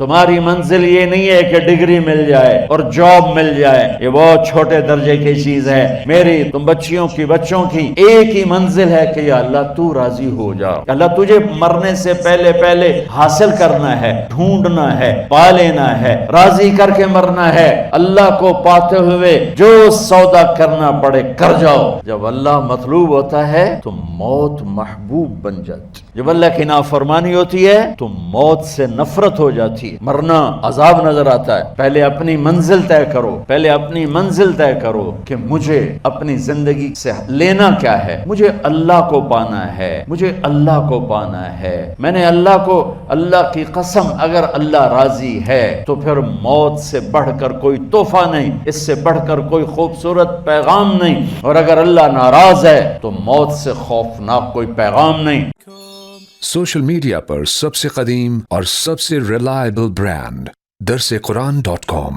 تمہاری منزل یہ نہیں ہے کہ ڈگری مل جائے اور جاب مل جائے، یہ بہت چھوٹے درجے کی چیز ہے۔ میری تم بچوں کی ایک ہی منزل ہے کہ یا اللہ تو راضی ہو جا۔ اللہ تجھے مرنے سے پہلے حاصل کرنا ہے، ڈھونڈنا ہے، پا لینا ہے، راضی کر کے مرنا ہے۔ اللہ کو پاتے ہوئے جو سودا کرنا پڑے کر جاؤ۔ جب اللہ مطلوب ہوتا ہے تو موت محبوب بن جاتی، جب اللہ کی نافرمانی ہوتی ہے تو موت سے نفرت ہو جاتی، مرنا عذاب نظر آتا ہے۔ پہلے اپنی منزل طے کرو کہ مجھے اپنی زندگی سے لینا کیا ہے، مجھے اللہ کو پانا ہے، میں نے اللہ کی قسم، اگر اللہ راضی ہے تو پھر موت سے بڑھ کر کوئی تحفہ نہیں، اس سے بڑھ کر کوئی خوبصورت پیغام نہیں، اور اگر اللہ ناراض ہے تو موت سے خوفناک کوئی پیغام نہیں۔ سوشل میڈیا پر سب سے قدیم اور سب سے ریلائبل برانڈ درسقرآن.com